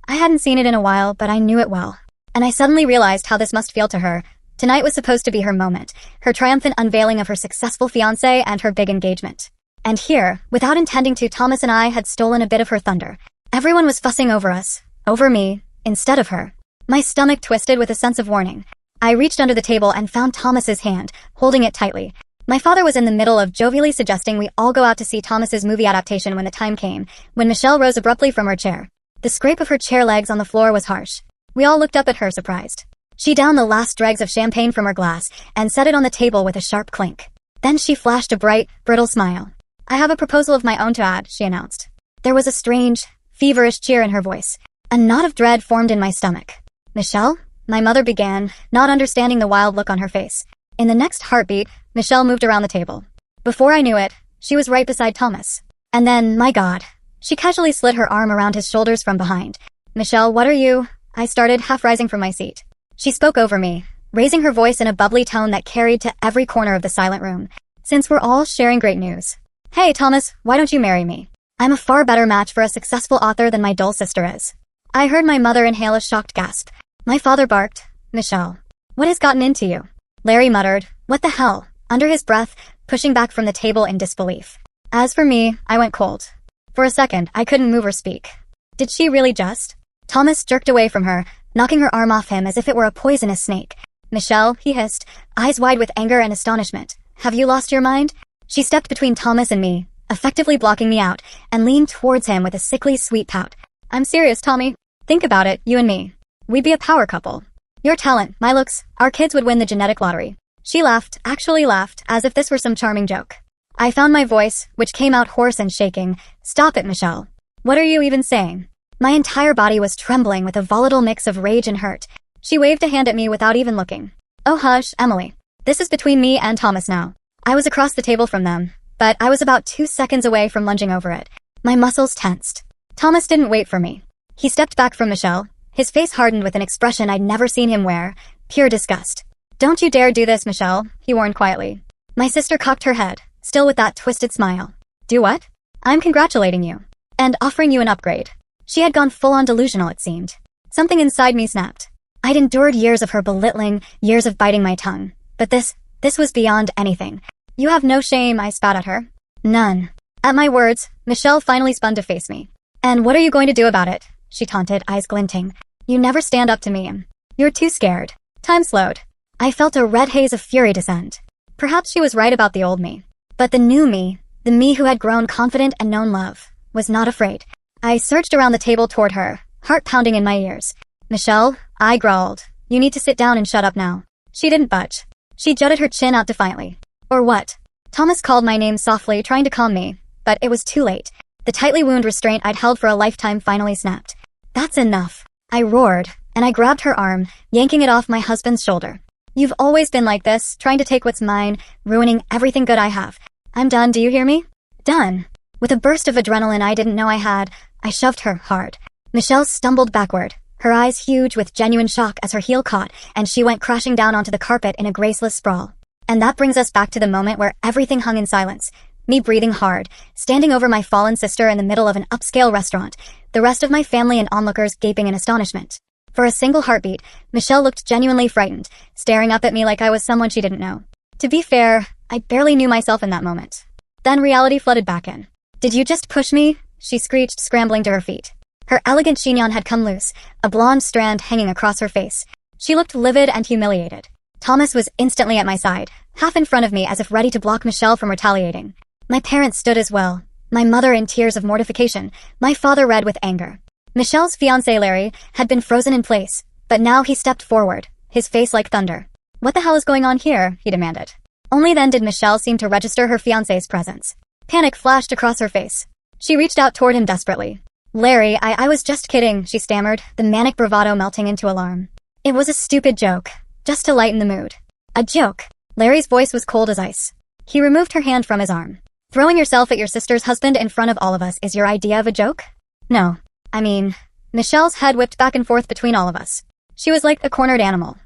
I hadn't seen it in a while, but I knew it well. And I suddenly realized how this must feel to her. Tonight was supposed to be her moment, her triumphant unveiling of her successful fiancé and her big engagement. And here, without intending to, Thomas and I had stolen a bit of her thunder. Everyone was fussing over us, over me, instead of her. My stomach twisted with a sense of warning. I reached under the table and found Thomas's hand, holding it tightly. My father was in the middle of jovially suggesting we all go out to see Thomas's movie adaptation when the time came, when Michelle rose abruptly from her chair. The scrape of her chair legs on the floor was harsh. We all looked up at her, surprised. She downed the last dregs of champagne from her glass and set it on the table with a sharp clink. Then she flashed a bright, brittle smile. I have a proposal of my own to add, she announced. There was a strange, feverish cheer in her voice. A knot of dread formed in my stomach. Michelle? My mother began, not understanding the wild look on her face. In the next heartbeat, Michelle moved around the table. Before I knew it, she was right beside Thomas. And then, my God, she casually slid her arm around his shoulders from behind. Michelle, what are you? I started, half rising from my seat. She spoke over me, raising her voice in a bubbly tone that carried to every corner of the silent room. Since we're all sharing great news. Hey, Thomas, why don't you marry me? I'm a far better match for a successful author than my dull sister is. I heard my mother inhale a shocked gasp. My father barked, Michelle, what has gotten into you? Larry muttered, what the hell? Under his breath, pushing back from the table in disbelief. As for me, I went cold. For a second, I couldn't move or speak. Did she really just? Thomas jerked away from her, knocking her arm off him as if it were a poisonous snake. Michelle, he hissed, eyes wide with anger and astonishment. Have you lost your mind? She stepped between Thomas and me, effectively blocking me out, and leaned towards him with a sickly sweet pout. I'm serious, Tommy. Think about it, you and me. We'd be a power couple. Your talent, my looks, our kids would win the genetic lottery. She laughed, actually laughed, as if this were some charming joke. I found my voice, which came out hoarse and shaking. Stop it, Michelle. What are you even saying? My entire body was trembling with a volatile mix of rage and hurt. She waved a hand at me without even looking. Oh hush, Emily. This is between me and Thomas now. I was across the table from them, but I was about 2 seconds away from lunging over it. My muscles tensed. Thomas didn't wait for me. He stepped back from Michelle, his face hardened with an expression I'd never seen him wear, pure disgust. Don't you dare do this, Michelle, he warned quietly. My sister cocked her head, still with that twisted smile. Do what? I'm congratulating you. And offering you an upgrade. She had gone full-on delusional, it seemed. Something inside me snapped. I'd endured years of her belittling, years of biting my tongue. But this was beyond anything. You have no shame, I spat at her. None. At my words, Michelle finally spun to face me. And what are you going to do about it? She taunted, eyes glinting. You never stand up to me. You're too scared. Time slowed. I felt a red haze of fury descend. Perhaps she was right about the old me. But the new me, The me who had grown confident and known love was not afraid. I surged around the table toward her, heart pounding in my ears. "Michelle," I growled. "You need to sit down and shut up now." She didn't budge. She jutted her chin out defiantly. "Or what?" Thomas called my name softly, trying to calm me, but it was too late. The tightly wound restraint I'd held for a lifetime finally snapped. "That's enough," I roared, and I grabbed her arm, yanking it off my husband's shoulder. "You've always been like this, trying to take what's mine, ruining everything good I have. I'm done, do you hear me? Done." With a burst of adrenaline I didn't know I had, I shoved her hard. Michelle stumbled backward, her eyes huge with genuine shock as her heel caught, and she went crashing down onto the carpet in a graceless sprawl. And that brings us back to the moment where everything hung in silence. Me breathing hard, standing over my fallen sister in the middle of an upscale restaurant, the rest of my family and onlookers gaping in astonishment. For a single heartbeat, Michelle looked genuinely frightened, staring up at me like I was someone she didn't know. To be fair, I barely knew myself in that moment. Then reality flooded back in. "Did you just push me?" she screeched, scrambling to her feet. Her elegant chignon had come loose, a blonde strand hanging across her face. She looked livid and humiliated. Thomas was instantly at my side, half in front of me as if ready to block Michelle from retaliating. My parents stood as well, my mother in tears of mortification, my father red with anger. Michelle's fiancé Larry had been frozen in place, but now he stepped forward, his face like thunder. "What the hell is going on here?" he demanded. Only then did Michelle seem to register her fiancé's presence. Panic flashed across her face. She reached out toward him desperately. "Larry, I was just kidding," she stammered, the manic bravado melting into alarm. "It was a stupid joke, just to lighten the mood." "A joke?" Larry's voice was cold as ice. He removed her hand from his arm. "Throwing yourself at your sister's husband in front of all of us is your idea of a joke?" "No. I mean..." Michelle's head whipped back and forth between all of us. She was like a cornered animal.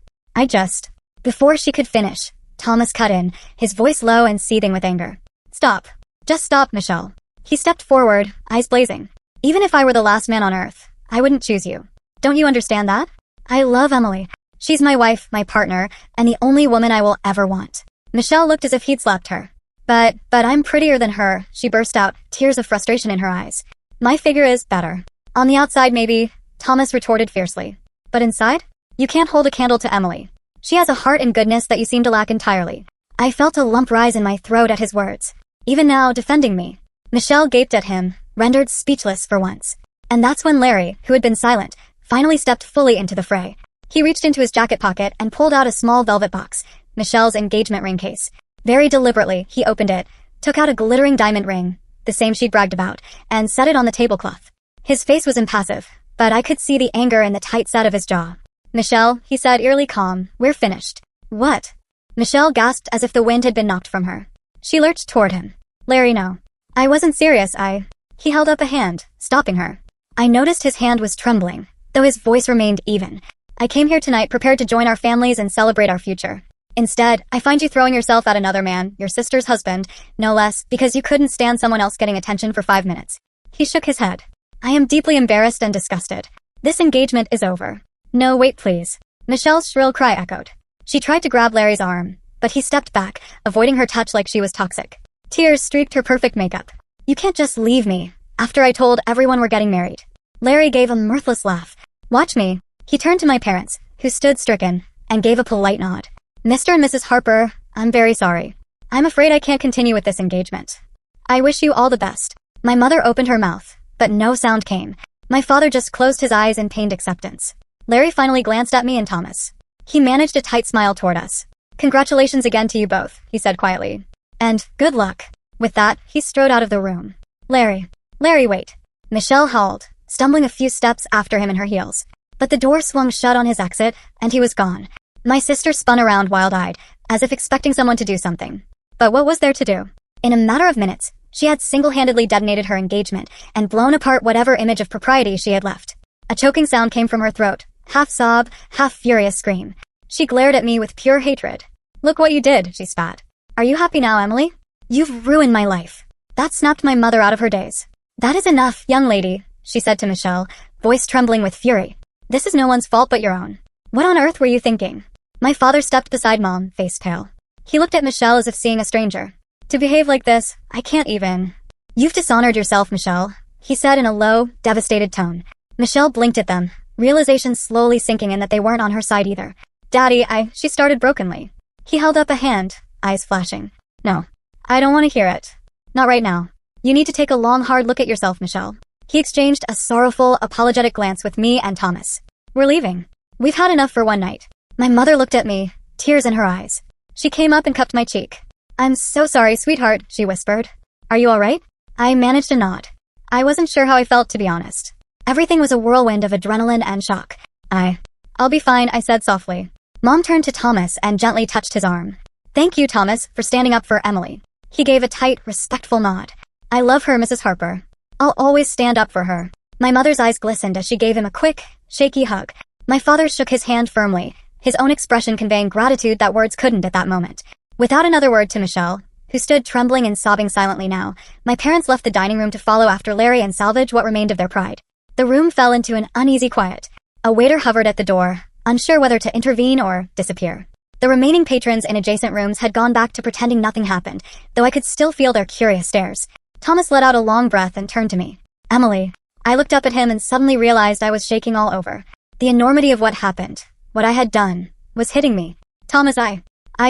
Before she could finish, Thomas cut in, his voice low and seething with anger. "Stop. Just stop, Michelle." He stepped forward, eyes blazing. "Even if I were the last man on earth, I wouldn't choose you. Don't you understand that? I love Emily. She's my wife, my partner, and the only woman I will ever want." Michelle looked as if he'd slapped her. But I'm prettier than her," she burst out, tears of frustration in her eyes. "My figure is better. On the outside, maybe," Thomas retorted fiercely. "But inside? You can't hold a candle to Emily. She has a heart and goodness that you seem to lack entirely." I felt a lump rise in my throat at his words. Even now, defending me. Michelle gaped at him, rendered speechless for once. And that's when Larry, who had been silent, finally stepped fully into the fray. He reached into his jacket pocket and pulled out a small velvet box, Michelle's engagement ring case. Very deliberately, he opened it, took out a glittering diamond ring, the same she'd bragged about, and set it on the tablecloth. His face was impassive, but I could see the anger in the tight set of his jaw. "Michelle," he said, eerily calm, "we're finished." "What?" Michelle gasped as if the wind had been knocked from her. She lurched toward him. "Larry, no. I wasn't serious, He held up a hand, stopping her. I noticed his hand was trembling, though his voice remained even. "I came here tonight prepared to join our families and celebrate our future. Instead, I find you throwing yourself at another man, your sister's husband, no less, because you couldn't stand someone else getting attention for 5 minutes." He shook his head. "I am deeply embarrassed and disgusted. This engagement is over." "No, wait please." Michelle's shrill cry echoed. She tried to grab Larry's arm, but he stepped back, avoiding her touch like she was toxic. Tears streaked her perfect makeup. "You can't just leave me, after I told everyone we're getting married." Larry gave a mirthless laugh. "Watch me." He turned to my parents, who stood stricken, and gave a polite nod. "Mr. and Mrs. Harper, I'm very sorry. I'm afraid I can't continue with this engagement. I wish you all the best." My mother opened her mouth, but no sound came. My father just closed his eyes in pained acceptance. Larry finally glanced at me and Thomas. He managed a tight smile toward us. "Congratulations again to you both," he said quietly. "And good luck." With that, he strode out of the room. Larry, wait." Michelle howled, stumbling a few steps after him in her heels. But the door swung shut on his exit, and he was gone. My sister spun around wild-eyed, as if expecting someone to do something. But what was there to do? In a matter of minutes, she had single-handedly detonated her engagement and blown apart whatever image of propriety she had left. A choking sound came from her throat, half sob, half furious scream. She glared at me with pure hatred. "Look what you did," she spat. "Are you happy now, Emily? You've ruined my life." That snapped my mother out of her daze. "That is enough, young lady," she said to Michelle, voice trembling with fury. "This is no one's fault but your own. What on earth were you thinking?" My father stepped beside Mom, face pale. He looked at Michelle as if seeing a stranger. "To behave like this, I can't even." "You've dishonored yourself, Michelle," he said in a low, devastated tone. Michelle blinked at them, realization slowly sinking in that they weren't on her side either. "Daddy, she started brokenly." He held up a hand, eyes flashing. "No, I don't want to hear it." Not right now. You need to take a long, hard look at yourself, Michelle. He exchanged a sorrowful, apologetic glance with me and Thomas. We're leaving. We've had enough for one night. My mother looked at me, tears in her eyes. She came up and cupped my cheek. I'm so sorry, sweetheart, she whispered. Are you alright? I managed to nod. I wasn't sure how I felt, to be honest. Everything was a whirlwind of adrenaline and shock. I'll be fine, I said softly. Mom turned to Thomas and gently touched his arm. Thank you, Thomas, for standing up for Emily. He gave a tight, respectful nod. I love her, Mrs. Harper. I'll always stand up for her. My mother's eyes glistened as she gave him a quick, shaky hug. My father shook his hand firmly, his own expression conveying gratitude that words couldn't at that moment. Without another word to Michelle, who stood trembling and sobbing silently now, my parents left the dining room to follow after Larry and salvage what remained of their pride. The room fell into an uneasy quiet. A waiter hovered at the door, unsure whether to intervene or disappear. The remaining patrons in adjacent rooms had gone back to pretending nothing happened, though I could still feel their curious stares. Thomas let out a long breath and turned to me. Emily. I looked up at him and suddenly realized I was shaking all over. The enormity of what happened, what I had done, was hitting me. Thomas, I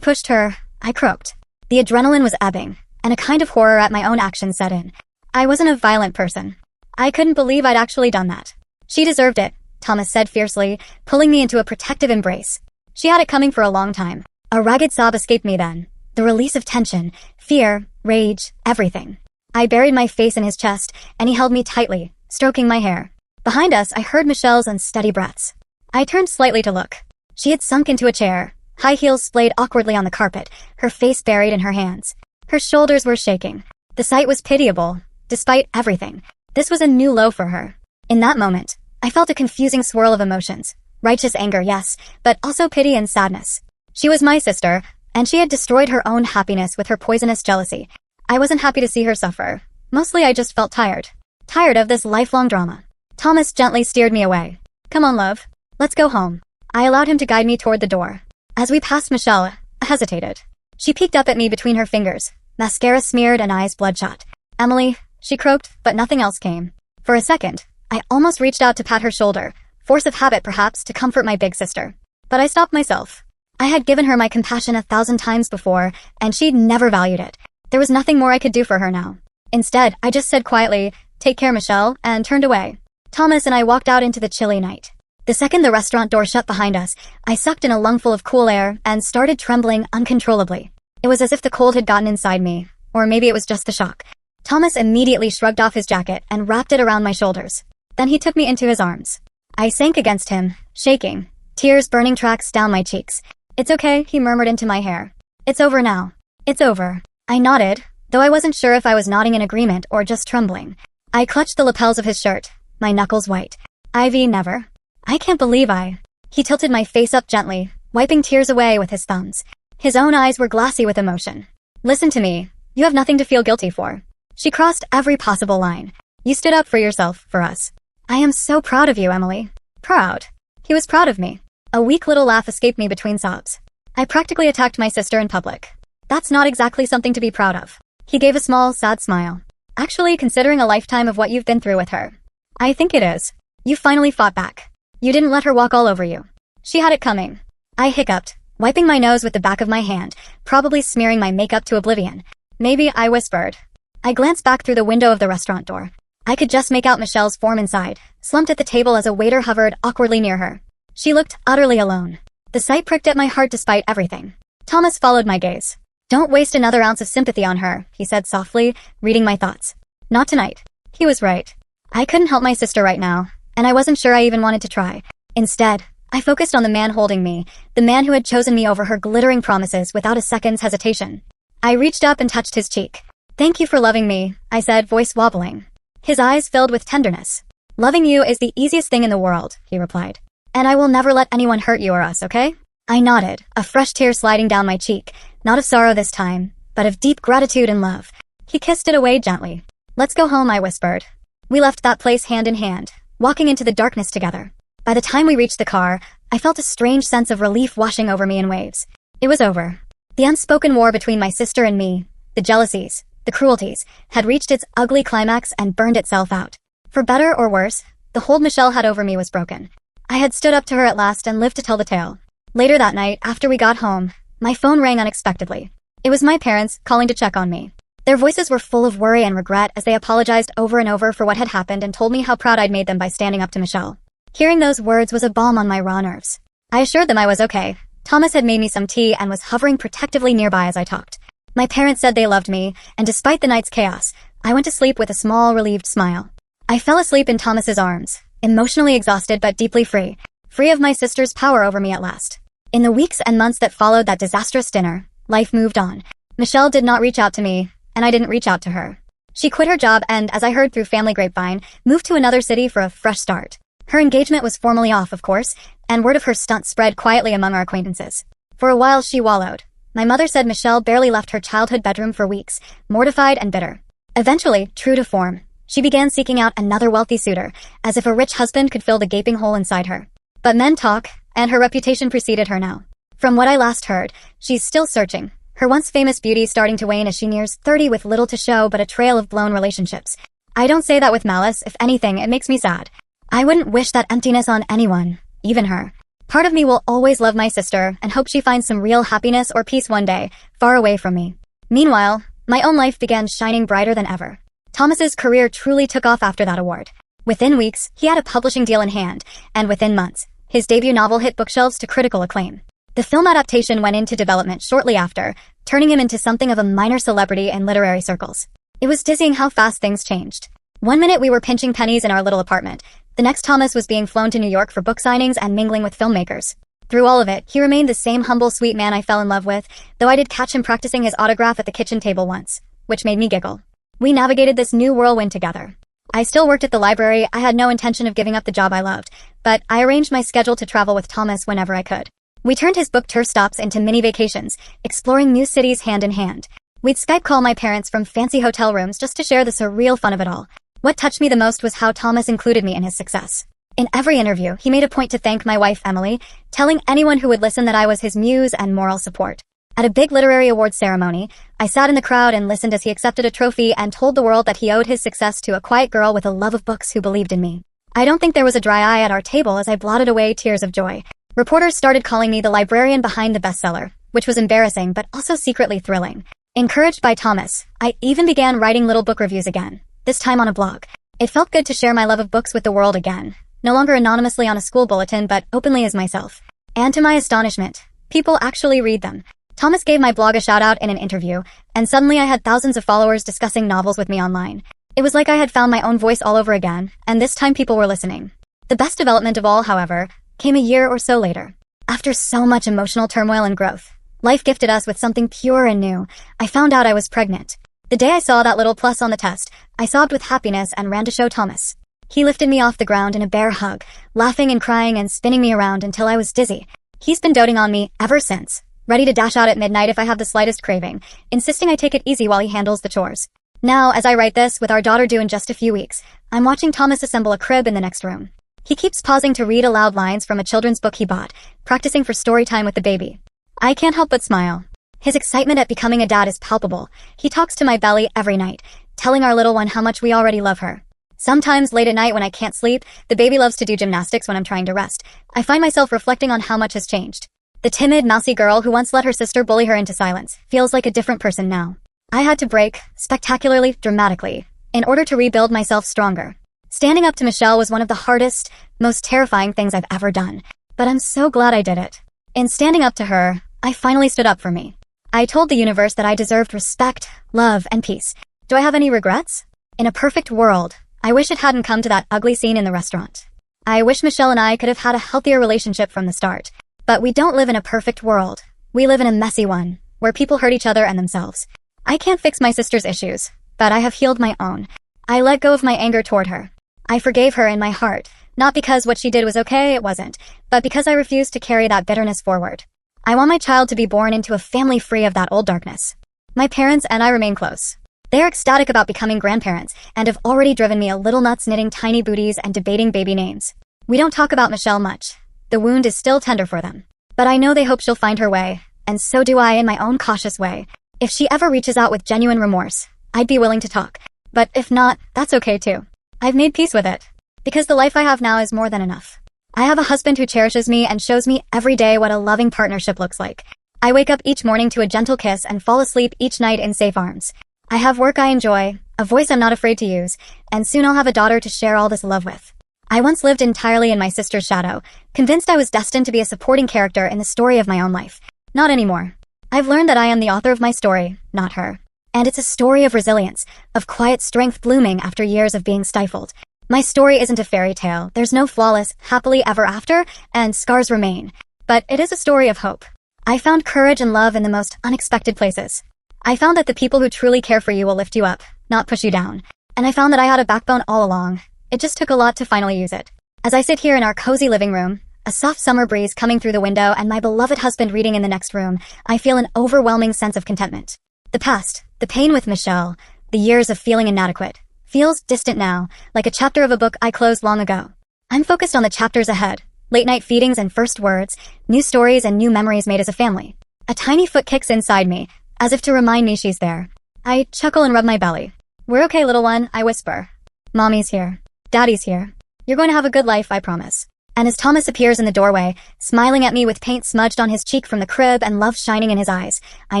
pushed her, I croaked. The adrenaline was ebbing, and a kind of horror at my own actions set in. I wasn't a violent person. I couldn't believe I'd actually done that. She deserved it, Thomas said fiercely, pulling me into a protective embrace. She had it coming for a long time. A ragged sob escaped me then. The release of tension, fear, rage, everything. I buried my face in his chest, and he held me tightly, stroking my hair. Behind us, I heard Michelle's unsteady breaths. I turned slightly to look. She had sunk into a chair, high heels splayed awkwardly on the carpet, her face buried in her hands. Her shoulders were shaking. The sight was pitiable, despite everything. This was a new low for her. In that moment, I felt a confusing swirl of emotions. Righteous anger, yes, but also pity and sadness. She was my sister, and she had destroyed her own happiness with her poisonous jealousy. I wasn't happy to see her suffer. Mostly I just felt tired. Tired of this lifelong drama. Thomas gently steered me away. Come on, love. Let's go home. I allowed him to guide me toward the door. As we passed Michelle, I hesitated. She peeked up at me between her fingers, mascara smeared and eyes bloodshot. Emily, she croaked, but nothing else came. For a second, I almost reached out to pat her shoulder, force of habit perhaps to comfort my big sister. But I stopped myself. I had given her my compassion 1,000 times before, and she'd never valued it. There was nothing more I could do for her now. Instead, I just said quietly, "Take care, Michelle," and turned away. Thomas and I walked out into the chilly night. The second the restaurant door shut behind us, I sucked in a lungful of cool air and started trembling uncontrollably. It was as if the cold had gotten inside me, or maybe it was just the shock. Thomas immediately shrugged off his jacket and wrapped it around my shoulders. Then he took me into his arms. I sank against him, shaking, tears burning tracks down my cheeks. "It's okay," he murmured into my hair. "It's over now. It's over." I nodded, though I wasn't sure if I was nodding in agreement or just trembling. I clutched the lapels of his shirt, my knuckles white. "Ivy, never. I can't believe I..." He tilted my face up gently, wiping tears away with his thumbs. His own eyes were glassy with emotion. "Listen to me. You have nothing to feel guilty for." She crossed every possible line. "You stood up for yourself, for us. I am so proud of you, Emily." Proud? He was proud of me. A weak little laugh escaped me between sobs. I practically attacked my sister in public. That's not exactly something to be proud of. He gave a small, sad smile. "Actually, considering a lifetime of what you've been through with her, I think it is. You finally fought back. You didn't let her walk all over you." She had it coming. I hiccuped, wiping my nose with the back of my hand, probably smearing my makeup to oblivion. "Maybe," I whispered. I glanced back through the window of the restaurant door. I could just make out Michelle's form inside, slumped at the table as a waiter hovered awkwardly near her. She looked utterly alone. The sight pricked at my heart despite everything. Thomas followed my gaze. "Don't waste another ounce of sympathy on her," he said softly, reading my thoughts. "Not tonight." He was right. I couldn't help my sister right now, and I wasn't sure I even wanted to try. Instead, I focused on the man holding me, the man who had chosen me over her glittering promises without a second's hesitation. I reached up and touched his cheek. "Thank you for loving me," I said, voice wobbling. His eyes filled with tenderness. "Loving you is the easiest thing in the world," he replied. "And I will never let anyone hurt you or us, okay?" I nodded, a fresh tear sliding down my cheek, not of sorrow this time, but of deep gratitude and love. He kissed it away gently. "Let's go home," I whispered. We left that place hand in hand, walking into the darkness together. By the time we reached the car, I felt a strange sense of relief washing over me in waves. It was over. The unspoken war between my sister and me, the jealousies, the cruelties, had reached its ugly climax and burned itself out. For better or worse, the hold Michelle had over me was broken. I had stood up to her at last and lived to tell the tale. Later that night, after we got home, my phone rang unexpectedly. It was my parents calling to check on me. Their voices were full of worry and regret as they apologized over and over for what had happened and told me how proud I'd made them by standing up to Michelle. Hearing those words was a balm on my raw nerves. I assured them I was okay. Thomas had made me some tea and was hovering protectively nearby as I talked. My parents said they loved me, and despite the night's chaos, I went to sleep with a small, relieved smile. I fell asleep in Thomas's arms, emotionally exhausted but deeply free of my sister's power over me at last. In the weeks and months that followed that disastrous dinner, life moved on. Michelle did not reach out to me, and I didn't reach out to her. She quit her job and, as I heard through family grapevine, moved to another city for a fresh start. Her engagement was formally off, of course, and word of her stunt spread quietly among our acquaintances. For a while she wallowed. My mother said Michelle barely left her childhood bedroom for weeks, mortified and bitter. Eventually, true to form, she began seeking out another wealthy suitor, as if a rich husband could fill the gaping hole inside her. But men talk, and her reputation preceded her now. From what I last heard, she's still searching, her once famous beauty starting to wane as she nears 30 with little to show but a trail of blown relationships. I don't say that with malice. If anything, it makes me sad. I wouldn't wish that emptiness on anyone, even her. Part of me will always love my sister and hope she finds some real happiness or peace one day, far away from me. Meanwhile, my own life began shining brighter than ever. Thomas's career truly took off after that award. Within weeks, he had a publishing deal in hand, and within months, his debut novel hit bookshelves to critical acclaim. The film adaptation went into development shortly after, turning him into something of a minor celebrity in literary circles. It was dizzying how fast things changed. One minute we were pinching pennies in our little apartment. The next Thomas was being flown to New York for book signings and mingling with filmmakers. Through all of it, he remained the same humble, sweet man I fell in love with, though I did catch him practicing his autograph at the kitchen table once, which made me giggle. We navigated this new whirlwind together. I still worked at the library. I had no intention of giving up the job I loved, but I arranged my schedule to travel with Thomas whenever I could. We turned his book tour stops into mini vacations, exploring new cities hand in hand. We'd Skype call my parents from fancy hotel rooms just to share the surreal fun of it all. What touched me the most was how Thomas included me in his success. In every interview, he made a point to thank my wife, Emily, telling anyone who would listen that I was his muse and moral support. At a big literary awards ceremony, I sat in the crowd and listened as he accepted a trophy and told the world that he owed his success to a quiet girl with a love of books who believed in me. I don't think there was a dry eye at our table as I blotted away tears of joy. Reporters started calling me the librarian behind the bestseller, which was embarrassing but also secretly thrilling. Encouraged by Thomas, I even began writing little book reviews again, this time on a blog. It felt good to share my love of books with the world again, no longer anonymously on a school bulletin but openly as myself. And to my astonishment, people actually read them. Thomas gave my blog a shout-out in an interview, and suddenly I had thousands of followers discussing novels with me online. It was like I had found my own voice all over again, and this time people were listening. The best development of all, however, came a year or so later. After so much emotional turmoil and growth, life gifted us with something pure and new. I found out I was pregnant. The day I saw that little plus on the test, I sobbed with happiness and ran to show Thomas. He lifted me off the ground in a bear hug, laughing and crying and spinning me around until I was dizzy. He's been doting on me ever since, ready to dash out at midnight if I have the slightest craving, insisting I take it easy while he handles the chores. Now, as I write this, with our daughter due in just a few weeks, I'm watching Thomas assemble a crib in the next room. He keeps pausing to read aloud lines from a children's book he bought, practicing for story time with the baby. I can't help but smile. His excitement at becoming a dad is palpable. He talks to my belly every night, telling our little one how much we already love her. Sometimes late at night when I can't sleep, the baby loves to do gymnastics when I'm trying to rest. I find myself reflecting on how much has changed. The timid, mousy girl who once let her sister bully her into silence feels like a different person now. I had to break, spectacularly, dramatically, in order to rebuild myself stronger. Standing up to Michelle was one of the hardest, most terrifying things I've ever done, but I'm so glad I did it. In standing up to her, I finally stood up for me. I told the universe that I deserved respect, love, and peace. Do I have any regrets? In a perfect world, I wish it hadn't come to that ugly scene in the restaurant. I wish Michelle and I could have had a healthier relationship from the start. But we don't live in a perfect world. We live in a messy one, where people hurt each other and themselves. I can't fix my sister's issues, but I have healed my own. I let go of my anger toward her. I forgave her in my heart, not because what she did was okay, it wasn't, but because I refused to carry that bitterness forward. I want my child to be born into a family free of that old darkness. My parents and I remain close. They are ecstatic about becoming grandparents and have already driven me a little nuts knitting tiny booties and debating baby names. We don't talk about Michelle much. The wound is still tender for them. But I know they hope she'll find her way, and so do I in my own cautious way. If she ever reaches out with genuine remorse, I'd be willing to talk. But if not, that's okay too. I've made peace with it. Because the life I have now is more than enough. I have a husband who cherishes me and shows me every day what a loving partnership looks like. I wake up each morning to a gentle kiss and fall asleep each night in safe arms. I have work I enjoy, a voice I'm not afraid to use, and soon I'll have a daughter to share all this love with. I once lived entirely in my sister's shadow, convinced I was destined to be a supporting character in the story of my own life. Not anymore. I've learned that I am the author of my story, not her. And it's a story of resilience, of quiet strength blooming after years of being stifled. My story isn't a fairy tale. There's no flawless, happily ever after, and scars remain. But it is a story of hope. I found courage and love in the most unexpected places. I found that the people who truly care for you will lift you up, not push you down. And I found that I had a backbone all along. It just took a lot to finally use it. As I sit here in our cozy living room, a soft summer breeze coming through the window and my beloved husband reading in the next room, I feel an overwhelming sense of contentment. The past, the pain with Michelle, the years of feeling inadequate, feels distant now, like a chapter of a book I closed long ago. I'm focused on the chapters ahead, late-night feedings and first words, new stories and new memories made as a family. A tiny foot kicks inside me, as if to remind me she's there. I chuckle and rub my belly. "We're okay, little one," I whisper. "Mommy's here. Daddy's here. You're going to have a good life, I promise." And as Thomas appears in the doorway, smiling at me with paint smudged on his cheek from the crib and love shining in his eyes, I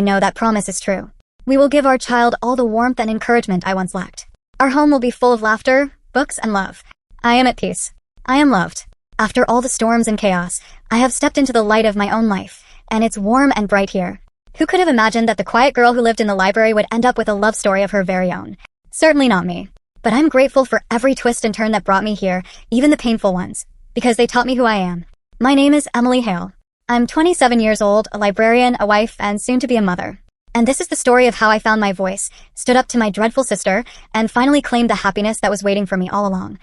know that promise is true. We will give our child all the warmth and encouragement I once lacked. Our home will be full of laughter, books, and love. I am at peace. I am loved. After all the storms and chaos, I have stepped into the light of my own life, and it's warm and bright here. Who could have imagined that the quiet girl who lived in the library would end up with a love story of her very own? Certainly not me. But I'm grateful for every twist and turn that brought me here, even the painful ones, because they taught me who I am. My name is Emily Hale. I'm 27 years old, a librarian, a wife, and soon to be a mother. And this is the story of how I found my voice, stood up to my dreadful sister, and finally claimed the happiness that was waiting for me all along.